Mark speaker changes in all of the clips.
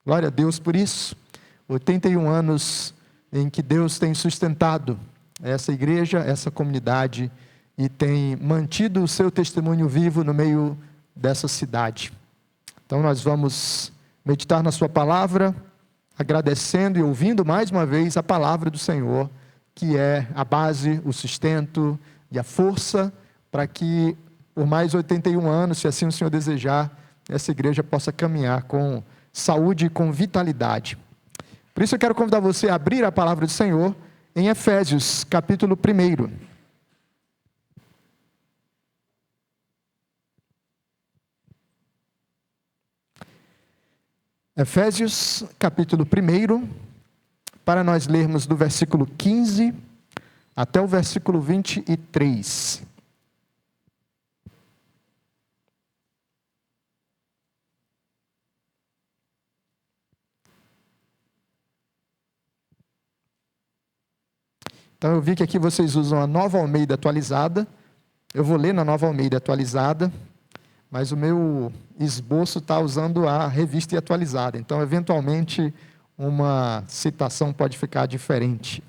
Speaker 1: Glória a Deus por isso. 81 anos em que Deus tem sustentado essa igreja, essa comunidade, e tem mantido o seu testemunho vivo no meio dessa cidade. Então nós vamos meditar na sua palavra, agradecendo e ouvindo mais uma vez a palavra do Senhor, que é a base, o sustento e a força para que por mais 81 anos, se assim o Senhor desejar, essa igreja possa caminhar com saúde e com vitalidade. Por isso eu quero convidar você a abrir a palavra do Senhor em Efésios, capítulo 1. Efésios, capítulo 1, para nós lermos do versículo 15 até o versículo 23. Então eu vi que aqui vocês usam a Nova Almeida atualizada. Eu vou ler na Nova Almeida atualizada, mas o meu esboço está usando a revista atualizada. Então, eventualmente, uma citação pode ficar diferente.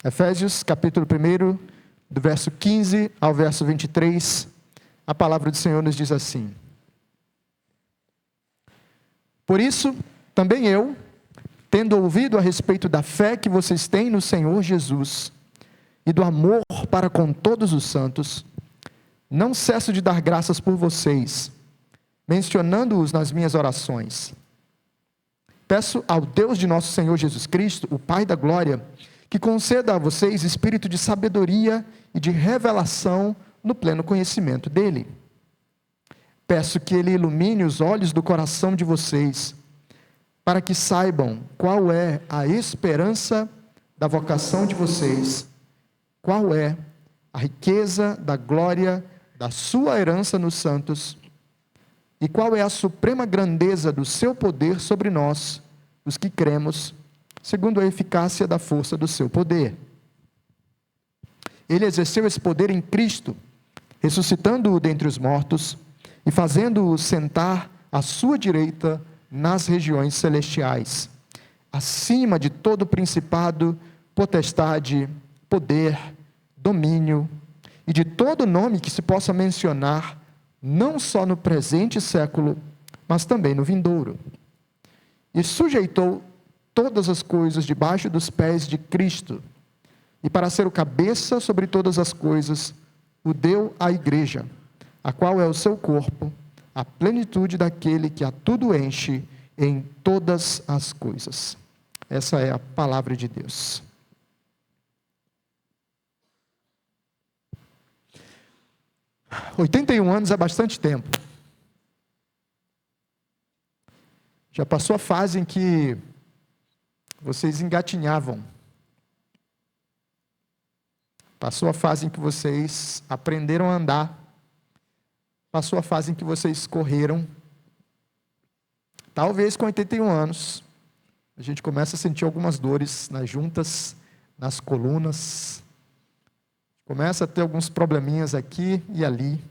Speaker 1: Efésios, capítulo 1, do verso 15 ao verso 23, a palavra do Senhor nos diz assim: Por isso, também eu, tendo ouvido a respeito da fé que vocês têm no Senhor Jesus e do amor para com todos os santos, não cesso de dar graças por vocês, mencionando-os nas minhas orações. Peço ao Deus de nosso Senhor Jesus Cristo, o Pai da glória, que conceda a vocês espírito de sabedoria e de revelação no pleno conhecimento dele. Peço que ele ilumine os olhos do coração de vocês, para que saibam qual é a esperança da vocação de vocês, qual é a riqueza da glória da sua herança nos santos, e qual é a suprema grandeza do seu poder sobre nós, os que cremos, segundo a eficácia da força do seu poder. Ele exerceu esse poder em Cristo, ressuscitando-o dentre os mortos e fazendo-o sentar à sua direita nas regiões celestiais, acima de todo principado, potestade, poder, domínio, e de todo nome que se possa mencionar, não só no presente século, mas também no vindouro. E sujeitou todas as coisas debaixo dos pés de Cristo, e para ser o cabeça sobre todas as coisas, o deu à igreja, a qual é o seu corpo, a plenitude daquele que a tudo enche em todas as coisas. Essa é a palavra de Deus. – 81 anos é bastante tempo. Já passou a fase em que vocês engatinhavam. Passou a fase em que vocês aprenderam a andar. Passou a fase em que vocês correram. Talvez com 81 anos, a gente começa a sentir algumas dores nas juntas, nas colunas. Começa a ter alguns probleminhas aqui e ali.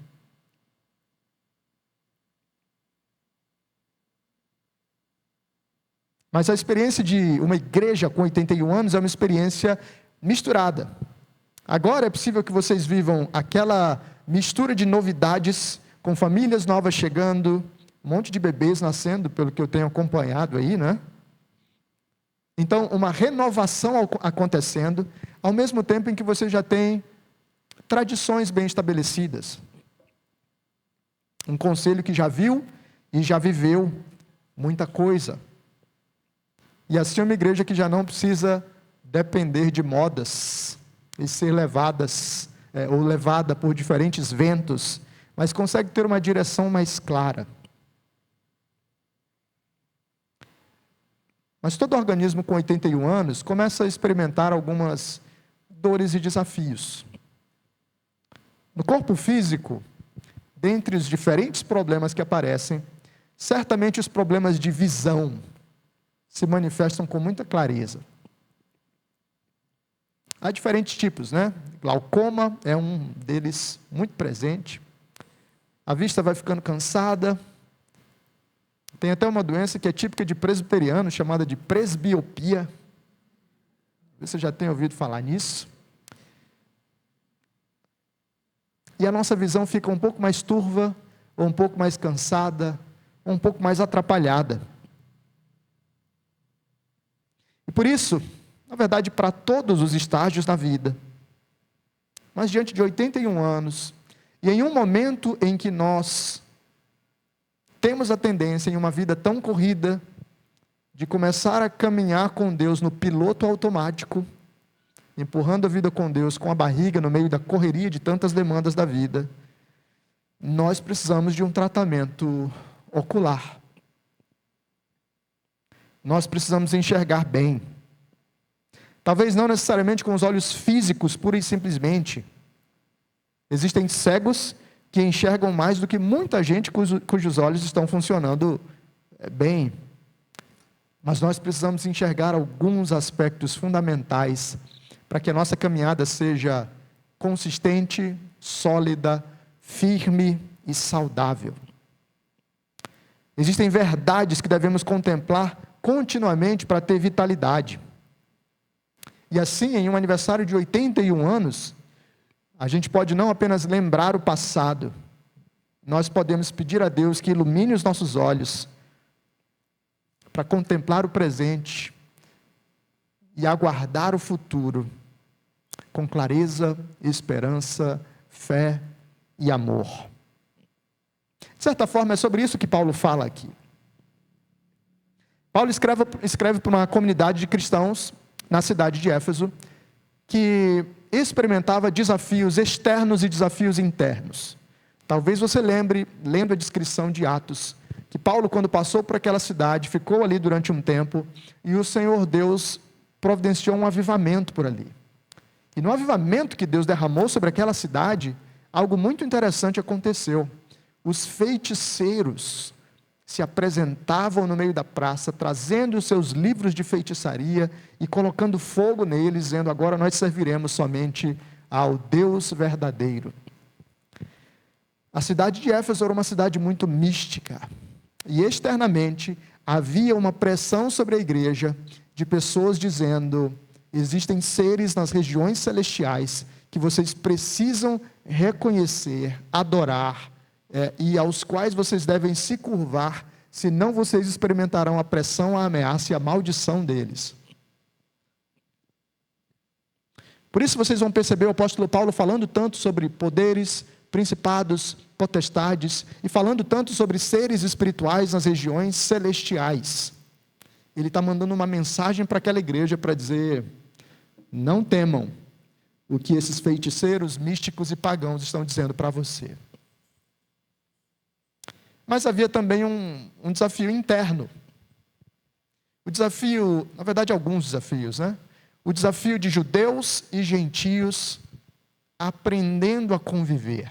Speaker 1: Mas a experiência de uma igreja com 81 anos é uma experiência misturada. Agora é possível que vocês vivam aquela mistura de novidades, com famílias novas chegando, um monte de bebês nascendo, pelo que eu tenho acompanhado aí, né? Então, uma renovação acontecendo, ao mesmo tempo em que você já tem tradições bem estabelecidas. Um conselho que já viu e já viveu muita coisa. E assim uma igreja que já não precisa depender de modas e ser ou levada por diferentes ventos, mas consegue ter uma direção mais clara. Mas todo organismo com 81 anos começa a experimentar algumas dores e desafios. No corpo físico, dentre os diferentes problemas que aparecem, certamente os problemas de visão se manifestam com muita clareza. Há diferentes tipos, né? Glaucoma é um deles muito presente. a vista vai ficando cansada. Tem até uma doença que é típica de presbiteriano, chamada de presbiopia. Você já tem ouvido falar nisso? E a nossa visão fica um pouco mais turva, ou um pouco mais cansada, ou um pouco mais atrapalhada. E por isso, na verdade, para todos os estágios da vida, mas diante de 81 anos, e em um momento em que nós temos a tendência, em uma vida tão corrida, de começar a caminhar com Deus no piloto automático, empurrando a vida com Deus com a barriga no meio da correria de tantas demandas da vida, nós precisamos de um tratamento ocular. Nós precisamos enxergar bem. Talvez não necessariamente com os olhos físicos, pura e simplesmente. Existem cegos que enxergam mais do que muita gente cujos olhos estão funcionando bem. Mas nós precisamos enxergar alguns aspectos fundamentais para que a nossa caminhada seja consistente, sólida, firme e saudável. Existem verdades que devemos contemplar continuamente para ter vitalidade. E assim, em um aniversário de 81 anos, a gente pode não apenas lembrar o passado, nós podemos pedir a Deus que ilumine os nossos olhos para contemplar o presente e aguardar o futuro com clareza, esperança, fé e amor. De certa forma, é sobre isso que Paulo fala aqui. Paulo escreve para uma comunidade de cristãos na cidade de Éfeso, que experimentava desafios externos e desafios internos. Talvez você lembre, lendo a descrição de Atos, que Paulo, quando passou por aquela cidade, ficou ali durante um tempo, e o Senhor Deus providenciou um avivamento por ali. E no avivamento que Deus derramou sobre aquela cidade, algo muito interessante aconteceu. Os feiticeiros se apresentavam no meio da praça, trazendo os seus livros de feitiçaria e colocando fogo neles, dizendo: agora nós serviremos somente ao Deus verdadeiro. A cidade de Éfeso era uma cidade muito mística, e externamente havia uma pressão sobre a igreja de pessoas dizendo: existem seres nas regiões celestiais que vocês precisam reconhecer, adorar, e aos quais vocês devem se curvar, senão vocês experimentarão a pressão, a ameaça e a maldição deles. Por isso vocês vão perceber o apóstolo Paulo falando tanto sobre poderes, principados, potestades, e falando tanto sobre seres espirituais nas regiões celestiais. Ele está mandando uma mensagem para aquela igreja para dizer: não temam o que esses feiticeiros, místicos e pagãos estão dizendo para você. Mas havia também um desafio interno. O desafio, na verdade, alguns desafios, né? O desafio de judeus e gentios aprendendo a conviver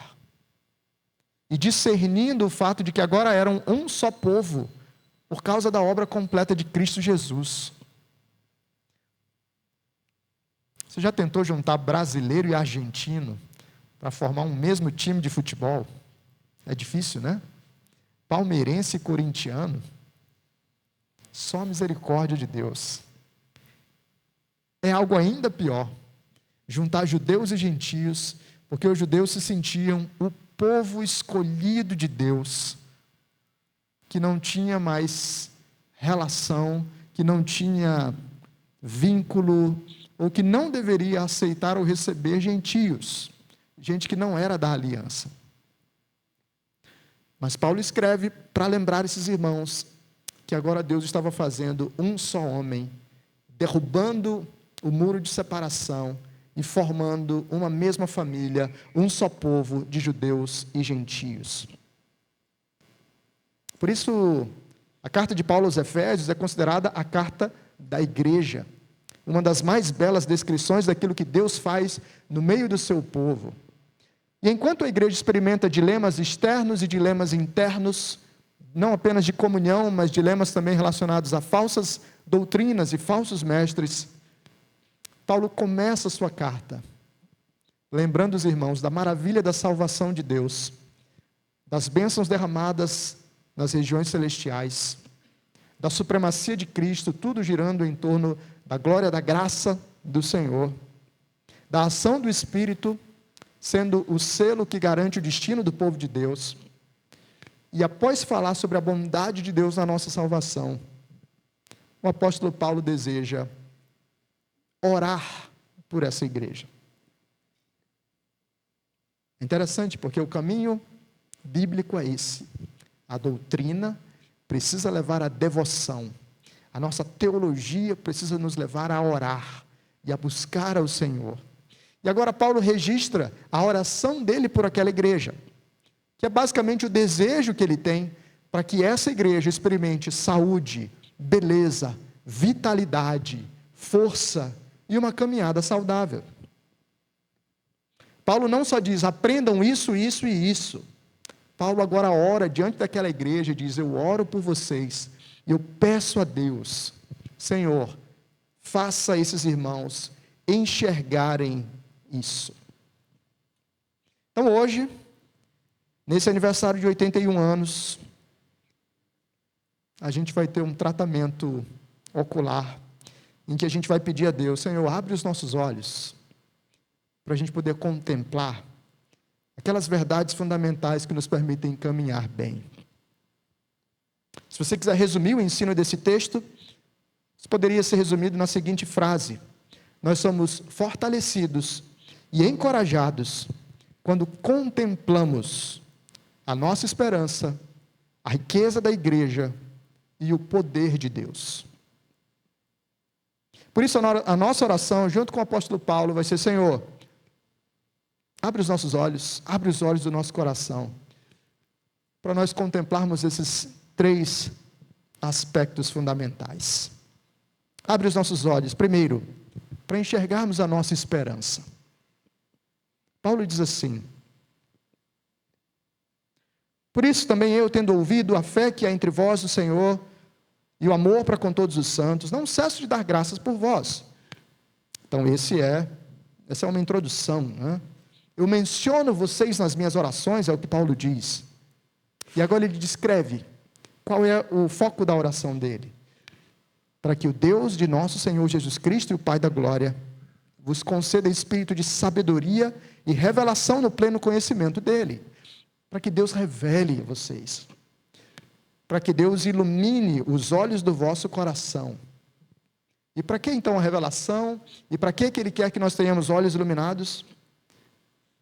Speaker 1: e discernindo o fato de que agora eram um só povo por causa da obra completa de Cristo Jesus. Você já tentou juntar brasileiro e argentino para formar um mesmo time de futebol? É difícil, né? Palmeirense e corintiano, só a misericórdia de Deus. É algo ainda pior, juntar judeus e gentios, porque os judeus se sentiam o povo escolhido de Deus, que não tinha mais relação, que não tinha vínculo, ou que não deveria aceitar ou receber gentios, gente que não era da aliança. Mas Paulo escreve para lembrar esses irmãos que agora Deus estava fazendo um só homem, derrubando o muro de separação e formando uma mesma família, um só povo de judeus e gentios. Por isso, a carta de Paulo aos Efésios é considerada a carta da igreja, uma das mais belas descrições daquilo que Deus faz no meio do seu povo. E enquanto a igreja experimenta dilemas externos e dilemas internos, não apenas de comunhão, mas dilemas também relacionados a falsas doutrinas e falsos mestres, Paulo começa a sua carta lembrando os irmãos da maravilha da salvação de Deus, das bênçãos derramadas nas regiões celestiais, da supremacia de Cristo, tudo girando em torno da glória, da graça do Senhor, da ação do Espírito, sendo o selo que garante o destino do povo de Deus. E após falar sobre a bondade de Deus na nossa salvação, o apóstolo Paulo deseja orar por essa igreja. Interessante, porque o caminho bíblico é esse. A doutrina precisa levar à devoção. A nossa teologia precisa nos levar a orar e a buscar ao Senhor. E agora Paulo registra a oração dele por aquela igreja, que é basicamente o desejo que ele tem para que essa igreja experimente saúde, beleza, vitalidade, força e uma caminhada saudável. Paulo não só diz, aprendam isso, isso e isso. Paulo agora ora diante daquela igreja e diz, eu oro por vocês, e eu peço a Deus, Senhor, faça esses irmãos enxergarem isso. Então hoje, nesse aniversário de 81 anos, a gente vai ter um tratamento ocular, em que a gente vai pedir a Deus, Senhor, abre os nossos olhos, para a gente poder contemplar aquelas verdades fundamentais que nos permitem caminhar bem. Se você quiser resumir o ensino desse texto, isso poderia ser resumido na seguinte frase: nós somos fortalecidos e encorajados quando contemplamos a nossa esperança, a riqueza da igreja e o poder de Deus. Por isso a nossa oração, junto com o apóstolo Paulo, vai ser, Senhor, abre os nossos olhos, abre os olhos do nosso coração, para nós contemplarmos esses 3 aspectos fundamentais. Abre os nossos olhos, primeiro, para enxergarmos a nossa esperança. Paulo diz assim: por isso também eu, tendo ouvido a fé que há entre vós o Senhor, e o amor para com todos os santos, não cesso de dar graças por vós. Então essa é uma introdução, né? Eu menciono vocês nas minhas orações, é o que Paulo diz. E agora ele descreve qual é o foco da oração dele. Para que o Deus de nosso Senhor Jesus Cristo e o Pai da glória vos conceda espírito de sabedoria e revelação no pleno conhecimento dele. Para que Deus revele a vocês. Para que Deus ilumine os olhos do vosso coração. E para que então a revelação? E para que ele quer que nós tenhamos olhos iluminados?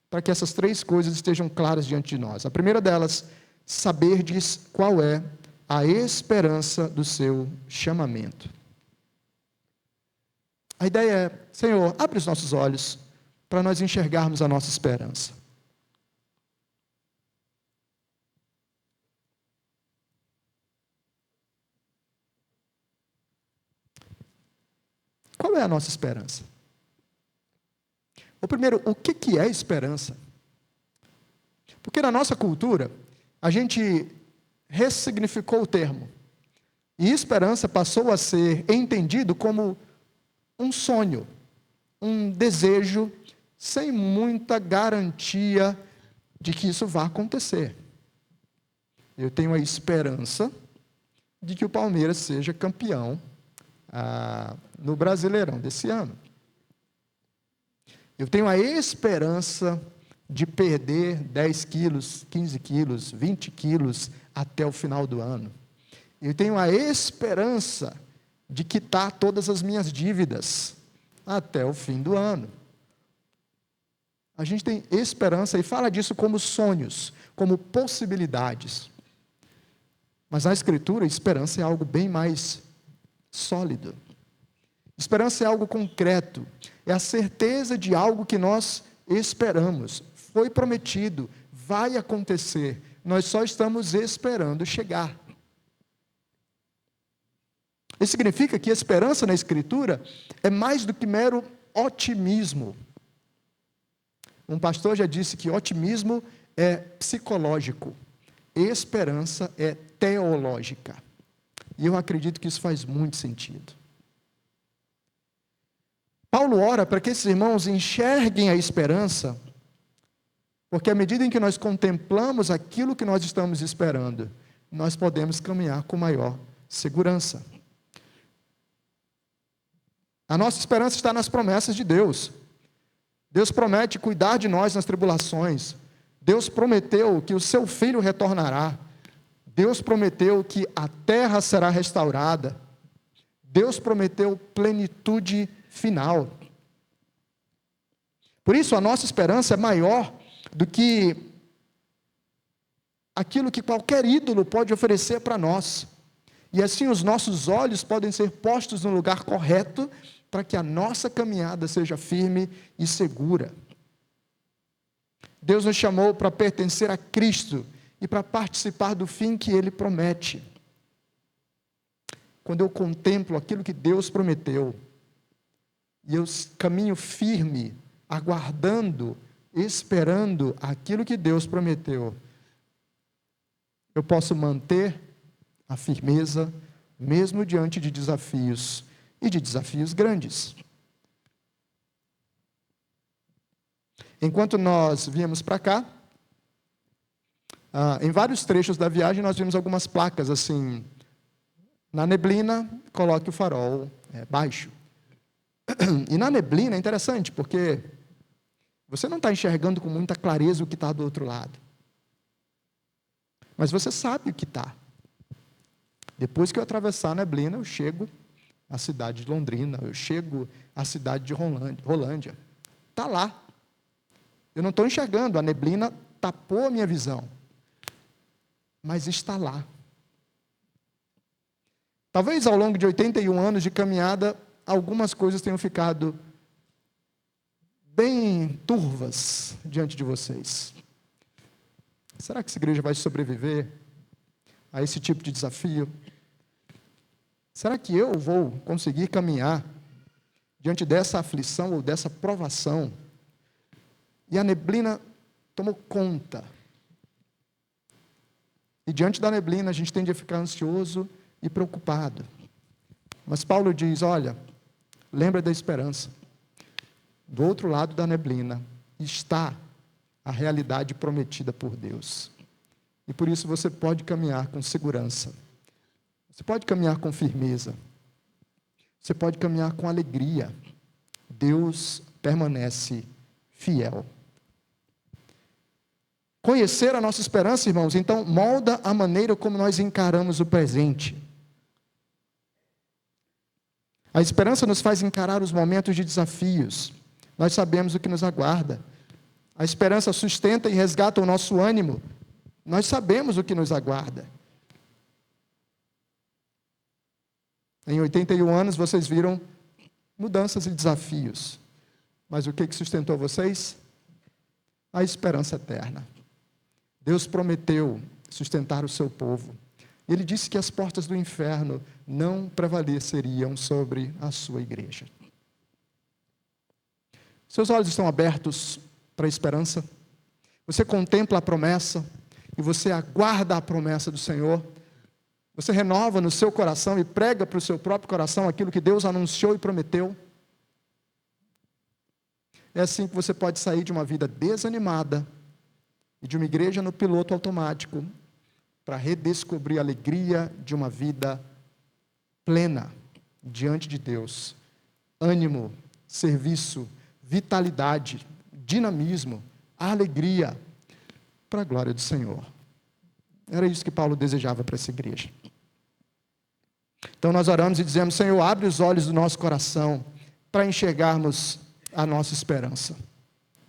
Speaker 1: Para que essas 3 coisas estejam claras diante de nós. A primeira delas, saberdes qual é a esperança do seu chamamento. A ideia é, Senhor, abre os nossos olhos para nós enxergarmos a nossa esperança. Qual é a nossa esperança? Primeiro, o que é esperança? Porque na nossa cultura, a gente ressignificou o termo. E esperança passou a ser entendido como um sonho, um desejo, sem muita garantia de que isso vá acontecer. Eu tenho a esperança de que o Palmeiras seja campeão no Brasileirão desse ano. Eu tenho a esperança de perder 10 quilos, 15 quilos, 20 quilos até o final do ano. Eu tenho a esperança de quitar todas as minhas dívidas até o fim do ano. A gente tem esperança e fala disso como sonhos, como possibilidades. Mas na Escritura, esperança é algo bem mais sólido. Esperança é algo concreto, é a certeza de algo que nós esperamos, foi prometido, vai acontecer, nós só estamos esperando chegar. Isso significa que a esperança na Escritura é mais do que mero otimismo. Um pastor já disse que otimismo é psicológico, esperança é teológica. E eu acredito que isso faz muito sentido. Paulo ora para que esses irmãos enxerguem a esperança Porque à medida em que nós contemplamos aquilo que nós estamos esperando, nós podemos caminhar com maior segurança. A nossa esperança está nas promessas de Deus. Deus promete cuidar de nós nas tribulações. Deus prometeu que o seu filho retornará. Deus prometeu que a terra será restaurada. Deus prometeu plenitude final. Por isso, a nossa esperança é maior do que aquilo que qualquer ídolo pode oferecer para nós. E assim os nossos olhos podem ser postos no lugar correto para que a nossa caminhada seja firme e segura. Deus nos chamou para pertencer a Cristo e para participar do fim que Ele promete. Quando eu contemplo aquilo que Deus prometeu, e eu caminho firme, aguardando, esperando aquilo que Deus prometeu, eu posso manter a firmeza, mesmo diante de desafios, e de desafios grandes. Enquanto nós viemos para cá, em vários trechos da viagem nós vimos algumas placas assim: na neblina, coloque o farol baixo. E na neblina é interessante, porque você não está enxergando com muita clareza o que está do outro lado. Mas você sabe o que está. Depois que eu atravessar a neblina, eu chego à cidade de Londrina, eu chego à cidade de Rolândia. Está lá. Eu não estou enxergando, a neblina tapou a minha visão. Mas está lá. Talvez ao longo de 81 anos de caminhada, algumas coisas tenham ficado bem turvas diante de vocês. Será que essa igreja vai sobreviver a esse tipo de desafio? Será que eu vou conseguir caminhar diante dessa aflição ou dessa provação? E a neblina tomou conta. E diante da neblina a gente tende a ficar ansioso e preocupado. Mas Paulo diz: olha, lembra da esperança. Do outro lado da neblina está a realidade prometida por Deus. E por isso você pode caminhar com segurança. Você pode caminhar com firmeza. Você pode caminhar com alegria. Deus permanece fiel. Conhecer a nossa esperança, irmãos, então molda a maneira como nós encaramos o presente. A esperança nos faz encarar os momentos de desafios. Nós sabemos o que nos aguarda. A esperança sustenta e resgata o nosso ânimo. Nós sabemos o que nos aguarda. Em 81 anos vocês viram mudanças e desafios. Mas o que sustentou vocês? A esperança eterna. Deus prometeu sustentar o seu povo. Ele disse que as portas do inferno não prevaleceriam sobre a sua igreja. Seus olhos estão abertos para a esperança? Você contempla a promessa e você aguarda a promessa do Senhor? Você renova no seu coração e prega para o seu próprio coração aquilo que Deus anunciou e prometeu? É assim que você pode sair de uma vida desanimada e de uma igreja no piloto automático para redescobrir a alegria de uma vida plena diante de Deus. Ânimo, serviço, vitalidade, dinamismo, alegria para a glória do Senhor. Era isso que Paulo desejava para essa igreja. Então nós oramos e dizemos: Senhor, abre os olhos do nosso coração para enxergarmos a nossa esperança.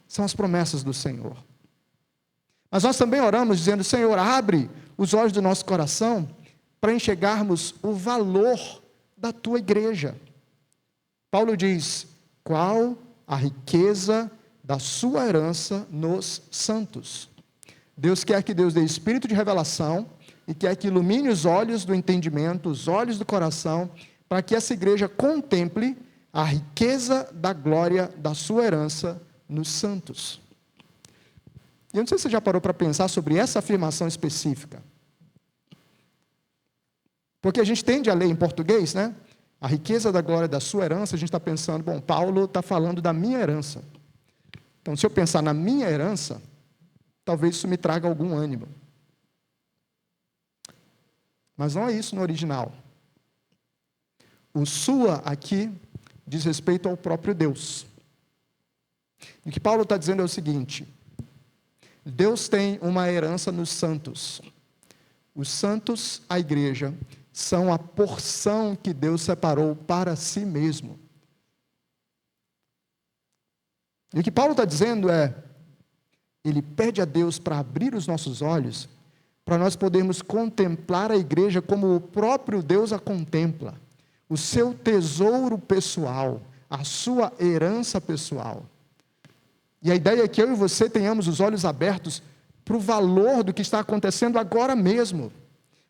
Speaker 1: São as promessas do Senhor. Mas nós também oramos dizendo: Senhor, abre os olhos do nosso coração para enxergarmos o valor da tua igreja. Paulo diz: qual a riqueza da sua herança nos santos. Deus quer que Deus dê espírito de revelação e quer que ilumine os olhos do entendimento, os olhos do coração, para que essa igreja contemple a riqueza da glória da sua herança nos santos. E eu não sei se você já parou para pensar sobre essa afirmação específica. Porque a gente tende a ler em português, né? A riqueza da glória da sua herança, a gente está pensando, bom, Paulo está falando da minha herança. Então, se eu pensar na minha herança, talvez isso me traga algum ânimo. Mas não é isso no original. O sua aqui diz respeito ao próprio Deus. E o que Paulo está dizendo é o seguinte: Deus tem uma herança nos santos. Os santos, a igreja, são a porção que Deus separou para si mesmo. E o que Paulo está dizendo é, ele pede a Deus para abrir os nossos olhos, para nós podermos contemplar a igreja como o próprio Deus a contempla, o seu tesouro pessoal, a sua herança pessoal. E a ideia é que eu e você tenhamos os olhos abertos para o valor do que está acontecendo agora mesmo.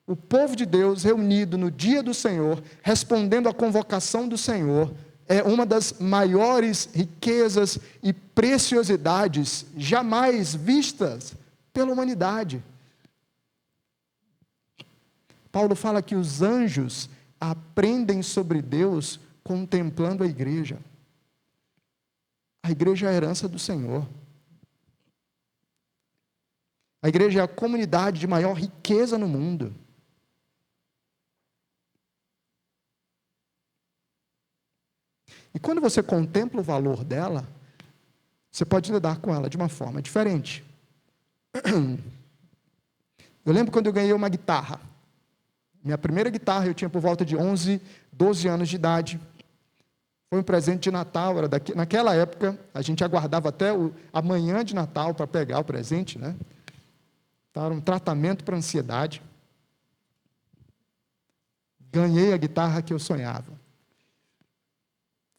Speaker 1: O povo de Deus reunido no dia do Senhor, respondendo à convocação do Senhor, é uma das maiores riquezas e preciosidades jamais vistas pela humanidade. Paulo fala que os anjos aprendem sobre Deus contemplando a igreja. A igreja é a herança do Senhor. A igreja é a comunidade de maior riqueza no mundo. E quando você contempla o valor dela, você pode lidar com ela de uma forma diferente. Eu lembro quando eu ganhei uma guitarra. Minha primeira guitarra eu tinha por volta de 11, 12 anos de idade. Foi um presente de Natal. Naquela época, a gente aguardava até a manhã de Natal para pegar o presente, né? Era um tratamento para ansiedade. Ganhei a guitarra que eu sonhava.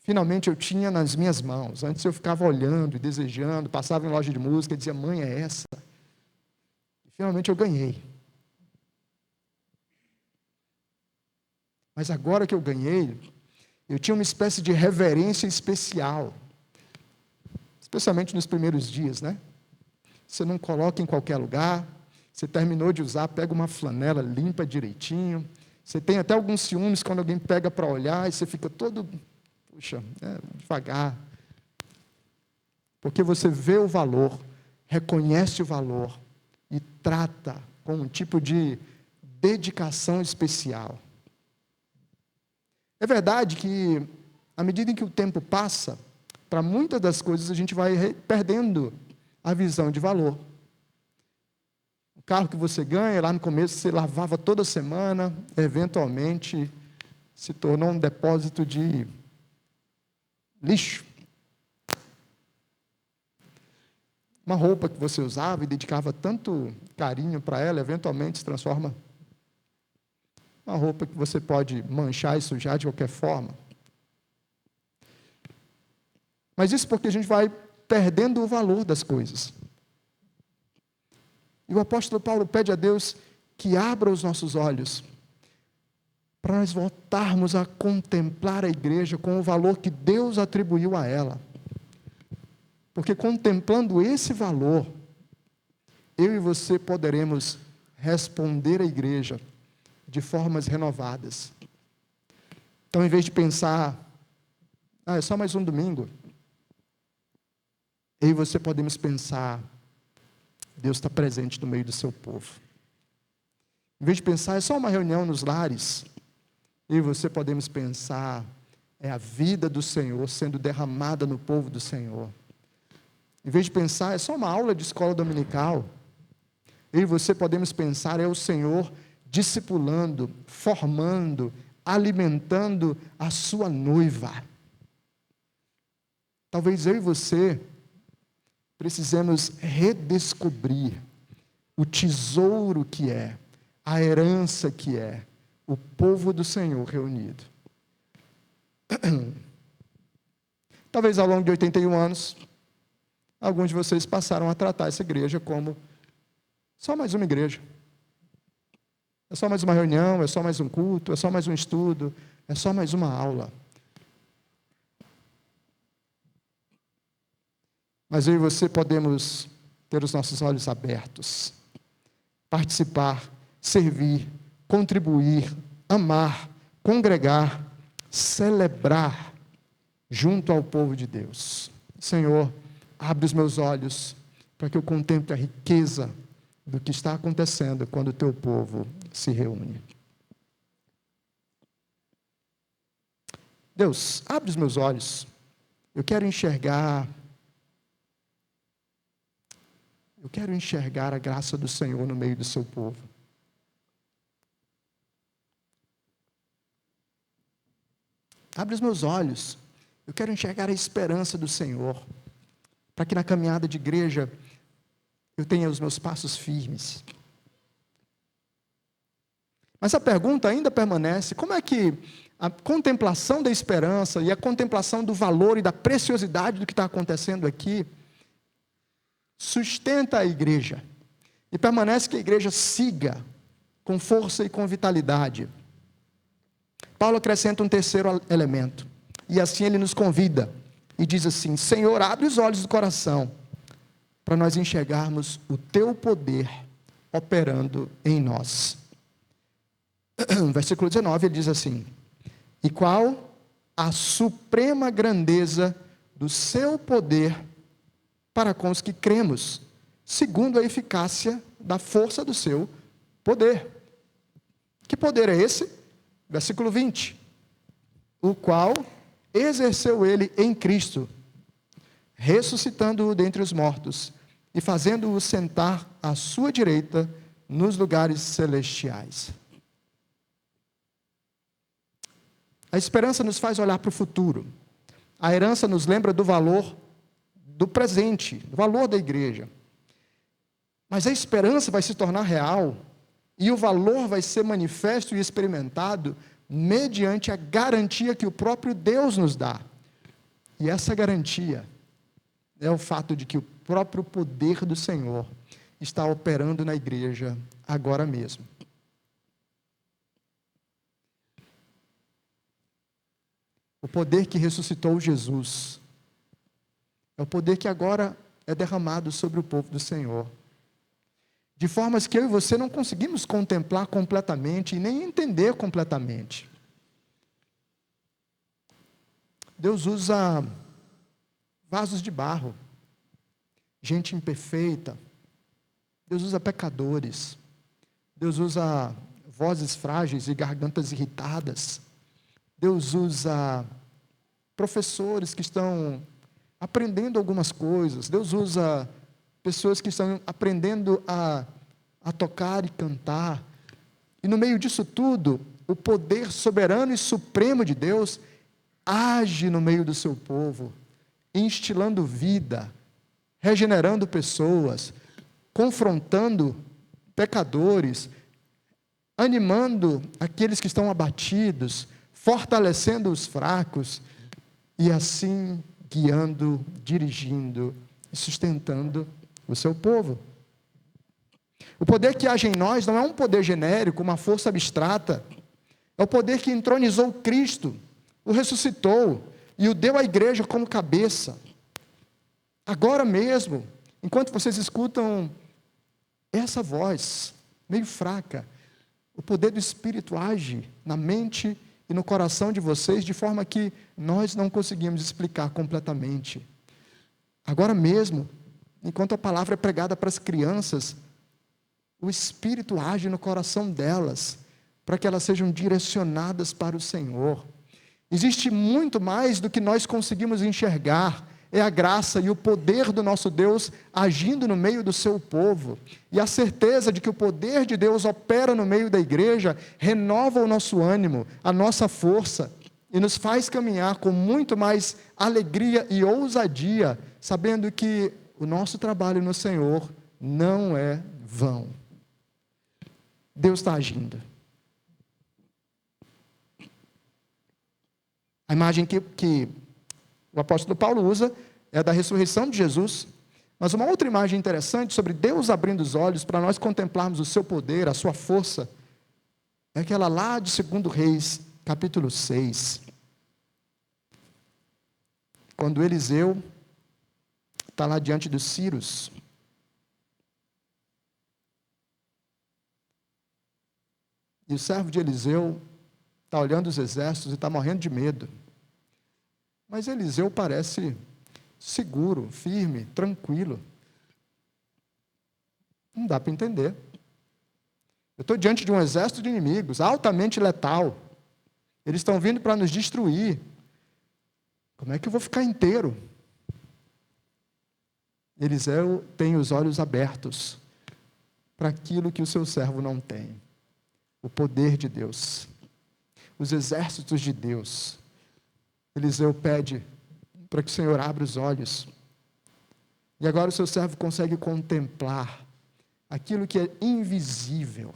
Speaker 1: Finalmente eu tinha nas minhas mãos. Antes eu ficava olhando e desejando, passava em loja de música e dizia, mãe, é essa? E finalmente eu ganhei. Mas agora que eu ganhei, eu tinha uma espécie de reverência especial. Especialmente nos primeiros dias, né? Você não coloca em qualquer lugar, você terminou de usar, pega uma flanela, limpa direitinho. Você tem até alguns ciúmes quando alguém pega para olhar e você fica todo... Puxa, devagar. Porque você vê o valor, reconhece o valor e trata com um tipo de dedicação especial. É verdade que, à medida em que o tempo passa, para muitas das coisas a gente vai perdendo a visão de valor. O carro que você ganha, lá no começo você lavava toda semana, eventualmente se tornou um depósito de lixo. Uma roupa que você usava e dedicava tanto carinho para ela, eventualmente se transforma uma roupa que você pode manchar e sujar de qualquer forma. Mas isso porque a gente vai perdendo o valor das coisas. E o apóstolo Paulo pede a Deus que abra os nossos olhos para nós voltarmos a contemplar a igreja com o valor que Deus atribuiu a ela. Porque contemplando esse valor, eu e você poderemos responder à igreja de formas renovadas. Então, em vez de pensar, é só mais um domingo, eu e você podemos pensar, Deus está presente no meio do seu povo. Em vez de pensar, é só uma reunião nos lares, eu e você podemos pensar, é a vida do Senhor sendo derramada no povo do Senhor. Em vez de pensar, é só uma aula de escola dominical, eu e você podemos pensar, é o Senhor discipulando, formando, alimentando a sua noiva. Talvez eu e você precisemos redescobrir o tesouro que é, a herança que é, o povo do Senhor reunido. Talvez ao longo de 81 anos, alguns de vocês passaram a tratar essa igreja como só mais uma igreja. É só mais uma reunião, é só mais um culto, é só mais um estudo, é só mais uma aula. Mas eu e você podemos ter os nossos olhos abertos, participar, servir, contribuir, amar, congregar, celebrar junto ao povo de Deus. Senhor, abre os meus olhos para que eu contemple a riqueza do que está acontecendo quando o teu povo se reúne. Deus, abre os meus olhos. Eu quero enxergar a graça do Senhor no meio do seu povo. Abre os meus olhos. Eu quero enxergar a esperança do Senhor, para que na caminhada de igreja eu tenha os meus passos firmes. Mas a pergunta ainda permanece: como é que a contemplação da esperança e a contemplação do valor e da preciosidade do que está acontecendo aqui sustenta a igreja e permanece que a igreja siga com força e com vitalidade? Paulo acrescenta um terceiro elemento, e assim ele nos convida e diz assim: Senhor, abre os olhos do coração para nós enxergarmos o teu poder operando em nós. Versículo 19, ele diz assim: e qual a suprema grandeza do seu poder para com os que cremos, segundo a eficácia da força do seu poder. Que poder é esse? Versículo 20: o qual exerceu ele em Cristo, ressuscitando-o dentre os mortos e fazendo-o sentar à sua direita nos lugares celestiais. A esperança nos faz olhar para o futuro. A herança nos lembra do valor do presente, do valor da igreja. Mas a esperança vai se tornar real e o valor vai ser manifesto e experimentado mediante a garantia que o próprio Deus nos dá. E essa garantia é o fato de que o próprio poder do Senhor está operando na igreja agora mesmo. O poder que ressuscitou Jesus é o poder que agora é derramado sobre o povo do Senhor. De formas que eu e você não conseguimos contemplar completamente e nem entender completamente. Deus usa vasos de barro, gente imperfeita. Deus usa pecadores. Deus usa vozes frágeis e gargantas irritadas. Deus usa professores que estão aprendendo algumas coisas. Deus usa pessoas que estão aprendendo a tocar e cantar. E no meio disso tudo, o poder soberano e supremo de Deus age no meio do seu povo, instilando vida, regenerando pessoas, confrontando pecadores, animando aqueles que estão abatidos, fortalecendo os fracos, e assim guiando, dirigindo e sustentando o seu povo. O poder que age em nós não é um poder genérico, uma força abstrata. É o poder que entronizou Cristo, o ressuscitou e o deu à igreja como cabeça. Agora mesmo, enquanto vocês escutam essa voz meio fraca, o poder do Espírito age na mente e no coração de vocês de forma que nós não conseguimos explicar completamente. Agora mesmo, enquanto a palavra é pregada para as crianças, o Espírito age no coração delas, para que elas sejam direcionadas para o Senhor. Existe muito mais do que nós conseguimos enxergar. É a graça e o poder do nosso Deus agindo no meio do seu povo. E a certeza de que o poder de Deus opera no meio da igreja renova o nosso ânimo, a nossa força, e nos faz caminhar com muito mais alegria e ousadia, sabendo que o nosso trabalho no Senhor não é vão. Deus está agindo. A imagem que o apóstolo Paulo usa é a da ressurreição de Jesus. Mas uma outra imagem interessante sobre Deus abrindo os olhos para nós contemplarmos o seu poder, a sua força, é aquela lá de 2 Reis, capítulo 6. Quando Eliseu está lá diante dos Círios. E o servo de Eliseu está olhando os exércitos e está morrendo de medo. Mas Eliseu parece seguro, firme, tranquilo. Não dá para entender. Eu estou diante de um exército de inimigos, altamente letal. Eles estão vindo para nos destruir. Como é que eu vou ficar inteiro? Eliseu tem os olhos abertos para aquilo que o seu servo não tem. O poder de Deus. Os exércitos de Deus. Eliseu pede para que o Senhor abra os olhos. E agora o seu servo consegue contemplar aquilo que é invisível.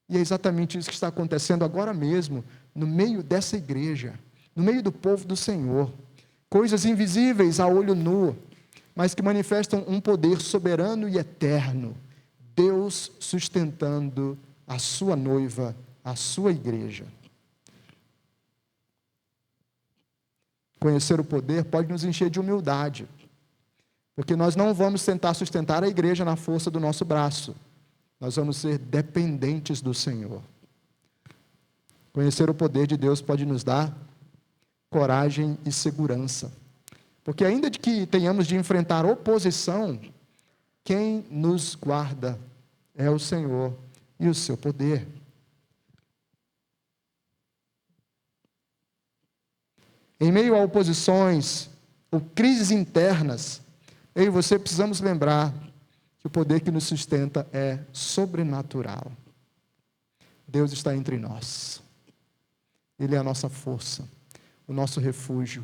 Speaker 1: E é exatamente isso que está acontecendo agora mesmo, no meio dessa igreja, no meio do povo do Senhor. Coisas invisíveis a olho nu, mas que manifestam um poder soberano e eterno. Deus sustentando a sua noiva, a sua igreja. Conhecer o poder pode nos encher de humildade, porque nós não vamos tentar sustentar a igreja na força do nosso braço. Nós vamos ser dependentes do Senhor. Conhecer o poder de Deus pode nos dar coragem e segurança. Porque ainda de que tenhamos de enfrentar oposição, quem nos guarda é o Senhor e o seu poder. Em meio a oposições ou crises internas, eu e você precisamos lembrar que o poder que nos sustenta é sobrenatural. Deus está entre nós. Ele é a nossa força, o nosso refúgio,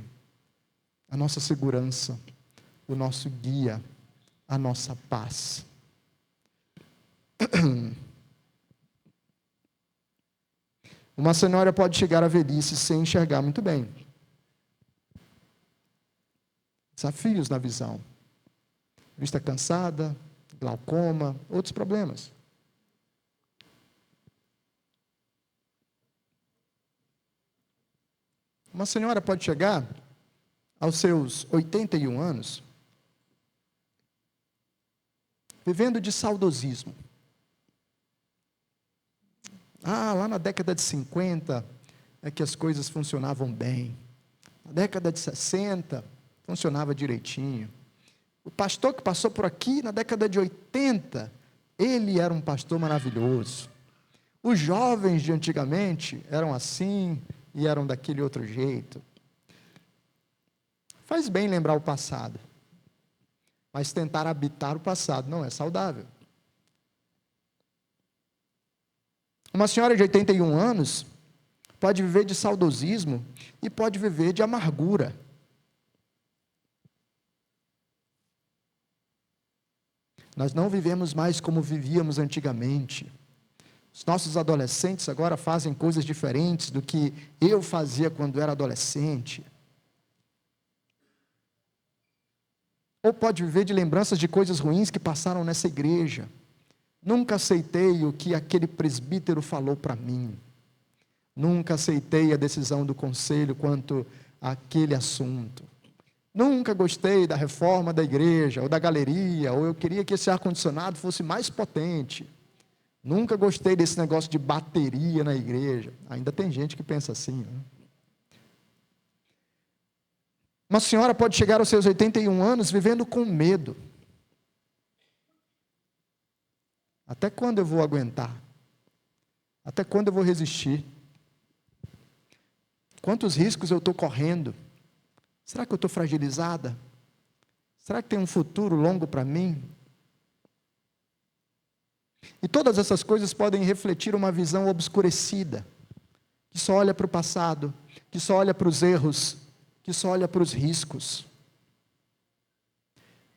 Speaker 1: a nossa segurança, o nosso guia, a nossa paz. Uma senhora pode chegar à velhice sem enxergar muito bem. Desafios na visão. Vista cansada, glaucoma, outros problemas. Uma senhora pode chegar aos seus 81 anos, vivendo de saudosismo. Lá na década de 50 é que as coisas funcionavam bem. Na década de 60 funcionava direitinho. O pastor que passou por aqui na década de 80, ele era um pastor maravilhoso. Os jovens de antigamente eram assim e eram daquele outro jeito. Faz bem lembrar o passado, mas tentar habitar o passado não é saudável. Uma senhora de 81 anos pode viver de saudosismo e pode viver de amargura. Nós não vivemos mais como vivíamos antigamente. Os nossos adolescentes agora fazem coisas diferentes do que eu fazia quando era adolescente. Ou pode viver de lembranças de coisas ruins que passaram nessa igreja. Nunca aceitei o que aquele presbítero falou para mim. Nunca aceitei a decisão do conselho quanto àquele assunto. Nunca gostei da reforma da igreja, ou da galeria, ou eu queria que esse ar-condicionado fosse mais potente. Nunca gostei desse negócio de bateria na igreja. Ainda tem gente que pensa assim, né? Uma senhora pode chegar aos seus 81 anos vivendo com medo. Até quando eu vou aguentar? Até quando eu vou resistir? Quantos riscos eu estou correndo? Será que eu estou fragilizada? Será que tem um futuro longo para mim? E todas essas coisas podem refletir uma visão obscurecida, que só olha para o passado, que só olha para os erros, que só olha para os riscos.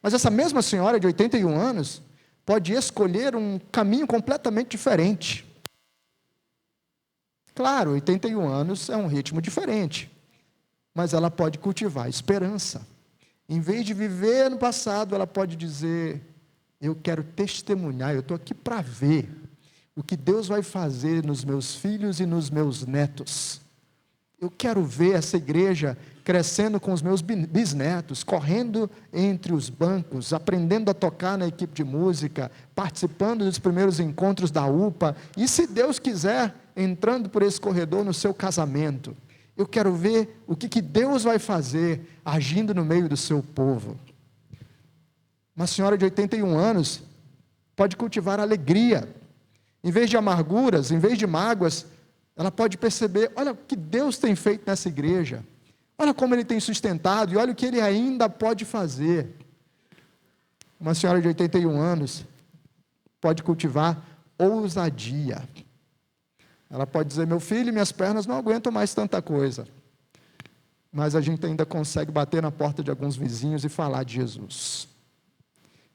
Speaker 1: Mas essa mesma senhora de 81 anos pode escolher um caminho completamente diferente. Claro, 81 anos é um ritmo diferente, mas ela pode cultivar esperança. Em vez de viver no passado, ela pode dizer: eu quero testemunhar, eu estou aqui para ver o que Deus vai fazer nos meus filhos e nos meus netos. Eu quero ver essa igreja crescendo com os meus bisnetos, correndo entre os bancos, aprendendo a tocar na equipe de música, participando dos primeiros encontros da UPA, e se Deus quiser, entrando por esse corredor no seu casamento. Eu quero ver o que Deus vai fazer agindo no meio do seu povo. Uma senhora de 81 anos pode cultivar alegria. Em vez de amarguras, em vez de mágoas, ela pode perceber, olha o que Deus tem feito nessa igreja. Olha como Ele tem sustentado e olha o que Ele ainda pode fazer. Uma senhora de 81 anos pode cultivar ousadia. Ela pode dizer, meu filho, minhas pernas não aguentam mais tanta coisa. Mas a gente ainda consegue bater na porta de alguns vizinhos e falar de Jesus.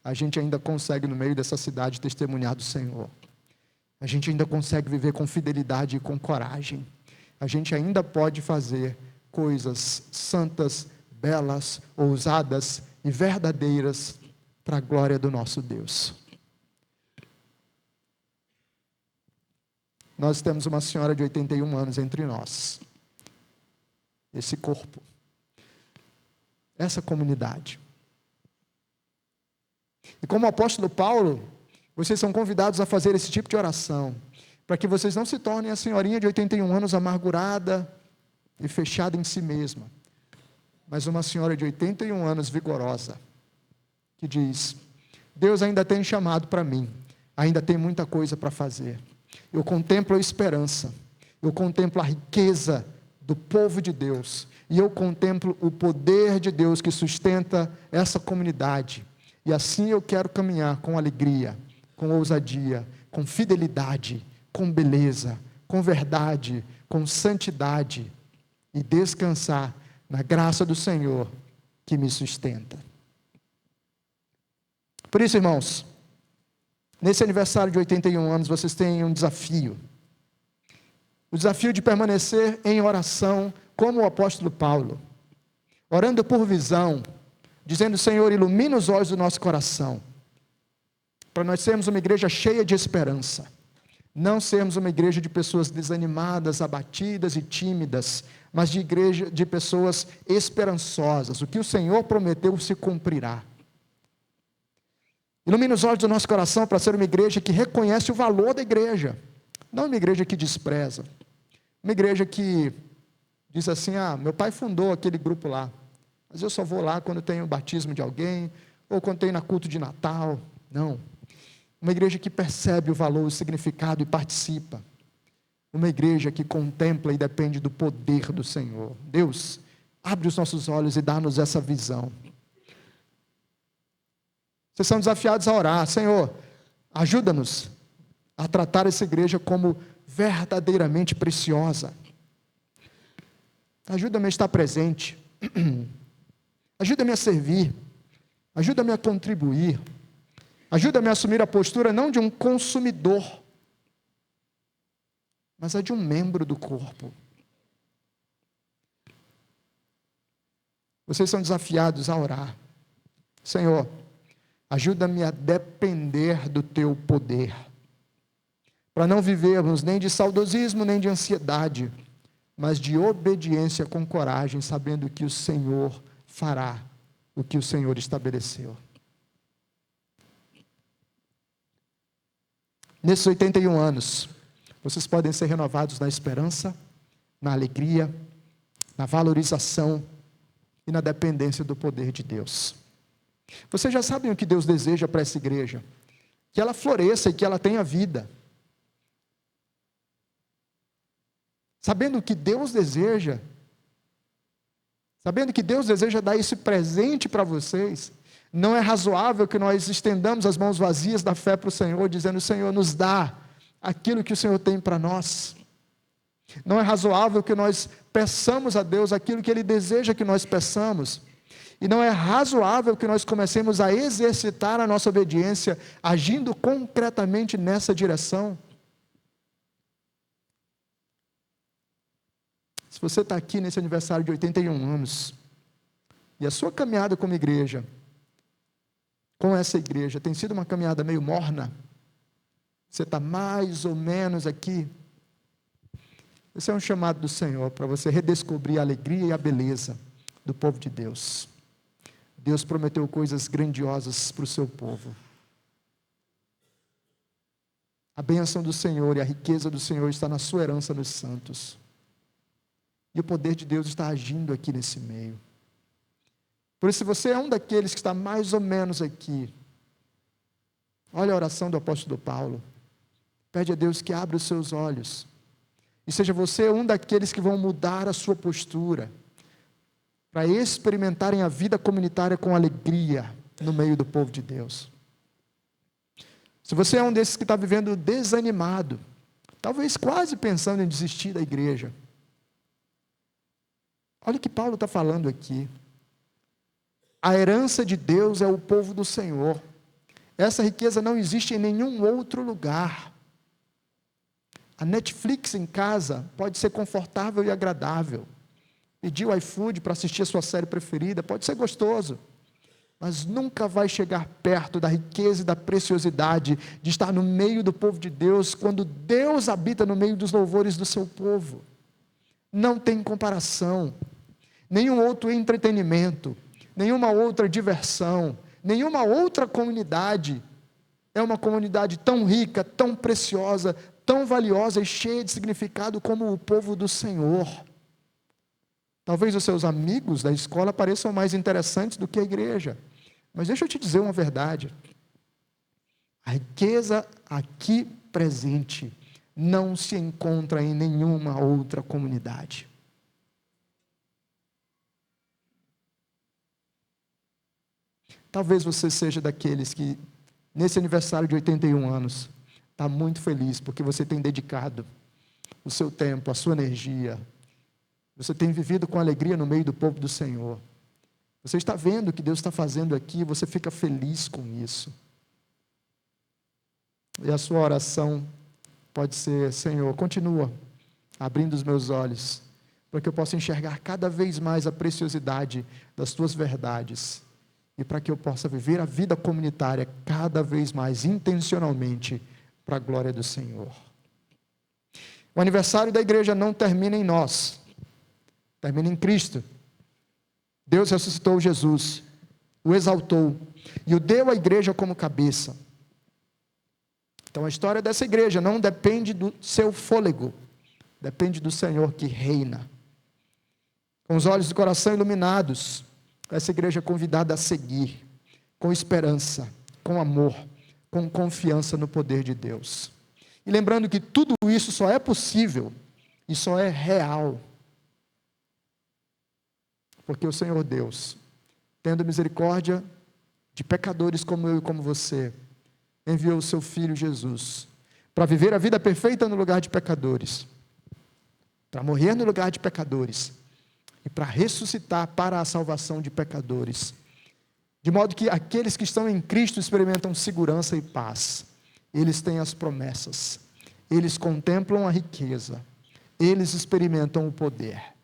Speaker 1: A gente ainda consegue, no meio dessa cidade, testemunhar do Senhor. A gente ainda consegue viver com fidelidade e com coragem. A gente ainda pode fazer coisas santas, belas, ousadas e verdadeiras para a glória do nosso Deus. Nós temos uma senhora de 81 anos entre nós. Esse corpo. Essa comunidade. E como o apóstolo Paulo, vocês são convidados a fazer esse tipo de oração, para que vocês não se tornem a senhorinha de 81 anos amargurada e fechada em si mesma, mas uma senhora de 81 anos vigorosa, que diz, Deus ainda tem chamado para mim, ainda tem muita coisa para fazer. Eu contemplo a esperança, eu contemplo a riqueza do povo de Deus, e eu contemplo o poder de Deus que sustenta essa comunidade, e assim eu quero caminhar com alegria, com ousadia, com fidelidade, com beleza, com verdade, com santidade, e descansar na graça do Senhor que me sustenta. Por isso, irmãos, nesse aniversário de 81 anos, vocês têm um desafio. O desafio de permanecer em oração, como o apóstolo Paulo, orando por visão, dizendo, Senhor, ilumina os olhos do nosso coração, para nós sermos uma igreja cheia de esperança, não sermos uma igreja de pessoas desanimadas, abatidas e tímidas, mas de pessoas esperançosas. O que o Senhor prometeu se cumprirá. Ilumina os olhos do nosso coração para ser uma igreja que reconhece o valor da igreja, não uma igreja que despreza, uma igreja que diz assim, meu pai fundou aquele grupo lá, mas eu só vou lá quando tem o batismo de alguém, ou quando tem na culto de Natal. Não. Uma igreja que percebe o valor, o significado e participa. Uma igreja que contempla e depende do poder do Senhor. Deus, abre os nossos olhos e dá-nos essa visão. Vocês são desafiados a orar. Senhor, ajuda-nos a tratar essa igreja como verdadeiramente preciosa. Ajuda-me a estar presente. Ajuda-me a servir. Ajuda-me a contribuir. Ajuda-me a assumir a postura não de um consumidor, mas a de um membro do corpo. Vocês são desafiados a orar. Senhor, ajuda-me a depender do Teu poder, para não vivermos nem de saudosismo, nem de ansiedade, mas de obediência com coragem, sabendo que o Senhor fará o que o Senhor estabeleceu. Nesses 81 anos, vocês podem ser renovados na esperança, na alegria, na valorização e na dependência do poder de Deus. Vocês já sabem o que Deus deseja para essa igreja? Que ela floresça e que ela tenha vida. Sabendo o que Deus deseja, sabendo que Deus deseja dar esse presente para vocês, não é razoável que nós estendamos as mãos vazias da fé para o Senhor, dizendo, Senhor, nos dá aquilo que o Senhor tem para nós. Não é razoável que nós peçamos a Deus aquilo que Ele deseja que nós peçamos. E não é razoável que nós comecemos a exercitar a nossa obediência, agindo concretamente nessa direção. Se você está aqui nesse aniversário de 81 anos, e a sua caminhada como igreja, com essa igreja, tem sido uma caminhada meio morna, você está mais ou menos aqui, esse é um chamado do Senhor, para você redescobrir a alegria e a beleza do povo de Deus. Deus prometeu coisas grandiosas para o seu povo. A bênção do Senhor e a riqueza do Senhor está na sua herança nos santos. E o poder de Deus está agindo aqui nesse meio. Por isso, se você é um daqueles que está mais ou menos aqui, olha a oração do apóstolo Paulo. Pede a Deus que abra os seus olhos. E seja você um daqueles que vão mudar a sua postura, para experimentarem a vida comunitária com alegria no meio do povo de Deus. Se você é um desses que está vivendo desanimado, talvez quase pensando em desistir da igreja, olha o que Paulo está falando aqui. A herança de Deus é o povo do Senhor. Essa riqueza não existe em nenhum outro lugar. A Netflix em casa pode ser confortável e agradável. Pedir o iFood para assistir a sua série preferida pode ser gostoso, mas nunca vai chegar perto da riqueza e da preciosidade de estar no meio do povo de Deus, quando Deus habita no meio dos louvores do seu povo. Não tem comparação. Nenhum outro entretenimento, nenhuma outra diversão, nenhuma outra comunidade é uma comunidade tão rica, tão preciosa, tão valiosa e cheia de significado como o povo do Senhor. Talvez os seus amigos da escola pareçam mais interessantes do que a igreja, mas deixa eu te dizer uma verdade. A riqueza aqui presente não se encontra em nenhuma outra comunidade. Talvez você seja daqueles que, nesse aniversário de 81 anos, está muito feliz, porque você tem dedicado o seu tempo, a sua energia, você tem vivido com alegria no meio do povo do Senhor. Você está vendo o que Deus está fazendo aqui, você fica feliz com isso. E a sua oração pode ser: Senhor, continua abrindo os meus olhos, para que eu possa enxergar cada vez mais a preciosidade das tuas verdades, e para que eu possa viver a vida comunitária cada vez mais intencionalmente, para a glória do Senhor. O aniversário da igreja não termina em nós, termina em Cristo. Deus ressuscitou Jesus, o exaltou e o deu à igreja como cabeça. Então a história dessa igreja não depende do seu fôlego, depende do Senhor que reina. Com os olhos do coração iluminados, essa igreja é convidada a seguir, com esperança, com amor, com confiança no poder de Deus. E lembrando que tudo isso só é possível e só é real porque o Senhor Deus, tendo misericórdia de pecadores como eu e como você, enviou o seu Filho Jesus para viver a vida perfeita no lugar de pecadores, para morrer no lugar de pecadores e para ressuscitar para a salvação de pecadores, de modo que aqueles que estão em Cristo experimentam segurança e paz. Eles têm as promessas, eles contemplam a riqueza, eles experimentam o poder.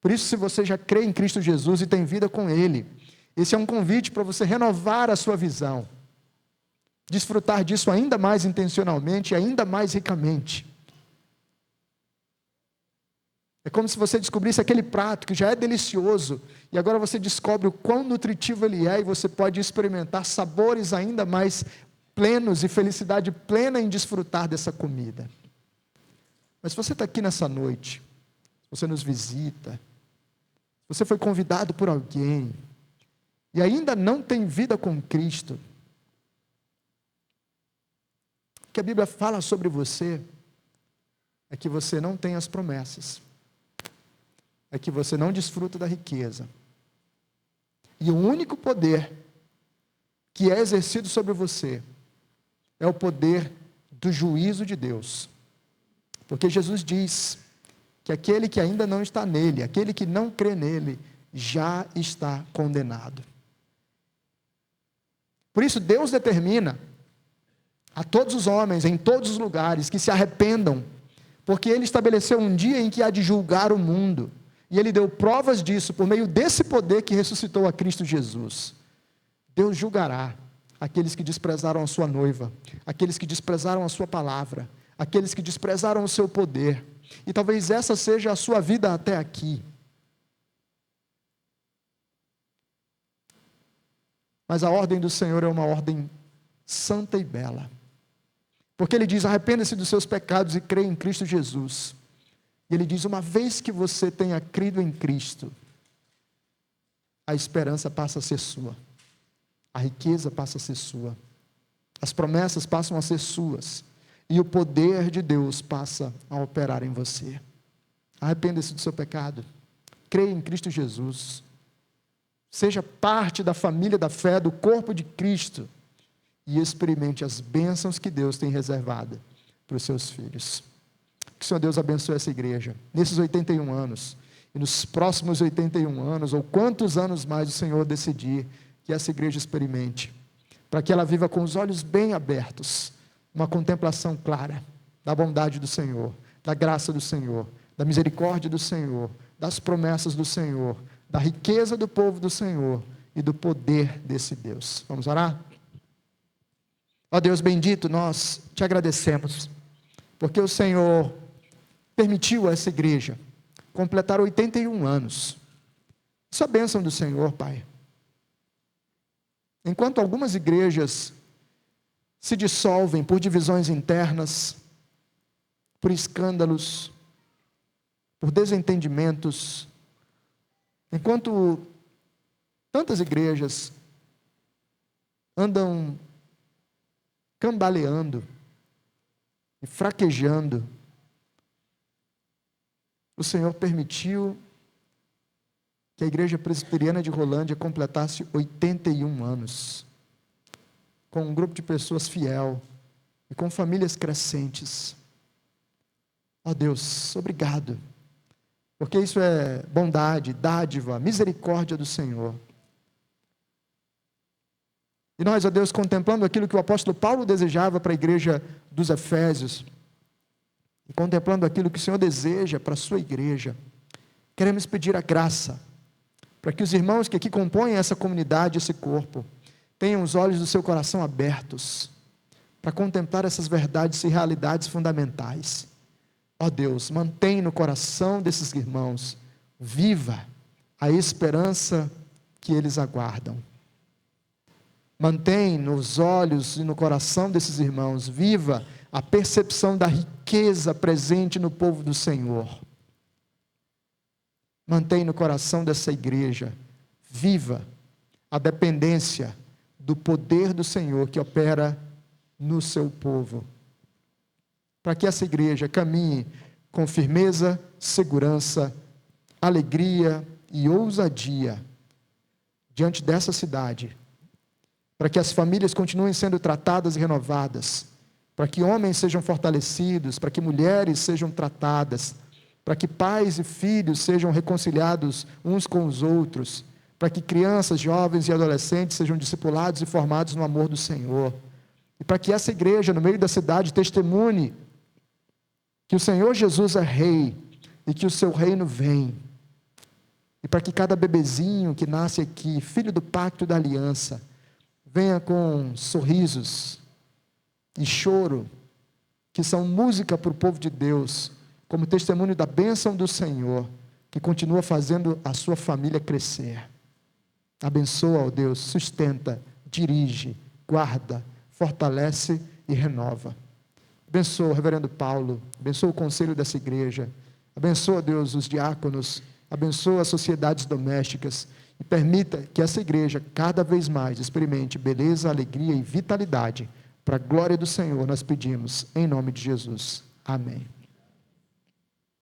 Speaker 1: Por isso, se você já crê em Cristo Jesus e tem vida com Ele, esse é um convite para você renovar a sua visão, desfrutar disso ainda mais intencionalmente e ainda mais ricamente. É como se você descobrisse aquele prato que já é delicioso, e agora você descobre o quão nutritivo ele é, e você pode experimentar sabores ainda mais plenos e felicidade plena em desfrutar dessa comida. Mas se você está aqui nessa noite, você nos visita, você foi convidado por alguém, e ainda não tem vida com Cristo, o que a Bíblia fala sobre você é que você não tem as promessas, é que você não desfruta da riqueza, e o único poder que é exercido sobre você é o poder do juízo de Deus, porque Jesus diz que aquele que ainda não está nele, aquele que não crê nele, já está condenado. Por isso Deus determina a todos os homens, em todos os lugares, que se arrependam, porque Ele estabeleceu um dia em que há de julgar o mundo, e Ele deu provas disso, por meio desse poder que ressuscitou a Cristo Jesus. Deus julgará aqueles que desprezaram a sua noiva, aqueles que desprezaram a sua palavra, aqueles que desprezaram o seu poder, e talvez essa seja a sua vida até aqui. Mas a ordem do Senhor é uma ordem santa e bela, porque Ele diz: arrependa-se dos seus pecados e creia em Cristo Jesus. E Ele diz: uma vez que você tenha crido em Cristo, a esperança passa a ser sua, a riqueza passa a ser sua, as promessas passam a ser suas, e o poder de Deus passa a operar em você. Arrependa-se do seu pecado, creia em Cristo Jesus, seja parte da família da fé, do corpo de Cristo, e experimente as bênçãos que Deus tem reservado para os seus filhos. Que o Senhor Deus abençoe essa igreja, nesses 81 anos, e nos próximos 81 anos, ou quantos anos mais o Senhor decidir, que essa igreja experimente, para que ela viva com os olhos bem abertos, uma contemplação clara da bondade do Senhor, da graça do Senhor, da misericórdia do Senhor, das promessas do Senhor, da riqueza do povo do Senhor e do poder desse Deus. Vamos orar? Ó Deus bendito, nós te agradecemos, porque o Senhor permitiu a essa igreja completar 81 anos. Isso é a bênção do Senhor, Pai. Enquanto algumas igrejas se dissolvem por divisões internas, por escândalos, por desentendimentos, enquanto tantas igrejas andam cambaleando e fraquejando, o Senhor permitiu que a Igreja Presbiteriana de Rolândia completasse 81 anos, com um grupo de pessoas fiel e com famílias crescentes. Ó Deus, obrigado, porque isso é bondade, dádiva, misericórdia do Senhor. E nós, ó Deus, contemplando aquilo que o apóstolo Paulo desejava para a igreja dos Efésios, e contemplando aquilo que o Senhor deseja para a sua igreja, queremos pedir a graça, para que os irmãos que aqui compõem essa comunidade, esse corpo, tenham os olhos do seu coração abertos, para contemplar essas verdades e realidades fundamentais. Ó Deus, mantém no coração desses irmãos viva a esperança que eles aguardam. Mantém nos olhos e no coração desses irmãos viva a percepção da riqueza presente no povo do Senhor. Mantém no coração dessa igreja viva a dependência do poder do Senhor que opera no seu povo. Para que essa igreja caminhe com firmeza, segurança, alegria e ousadia diante dessa cidade, para que as famílias continuem sendo tratadas e renovadas, para que homens sejam fortalecidos, para que mulheres sejam tratadas, para que pais e filhos sejam reconciliados uns com os outros, para que crianças, jovens e adolescentes sejam discipulados e formados no amor do Senhor, e para que essa igreja no meio da cidade testemunhe que o Senhor Jesus é Rei e que o seu reino vem, e para que cada bebezinho que nasce aqui, filho do pacto da aliança, venha com sorrisos e choro, que são música para o povo de Deus, como testemunho da bênção do Senhor, que continua fazendo a sua família crescer. Abençoa, ó Deus, sustenta, dirige, guarda, fortalece e renova. Abençoa o reverendo Paulo, abençoa o conselho dessa igreja, abençoa, Deus, os diáconos, abençoa as sociedades domésticas, e permita que essa igreja cada vez mais experimente beleza, alegria e vitalidade. Para a glória do Senhor nós pedimos, em nome de Jesus. Amém.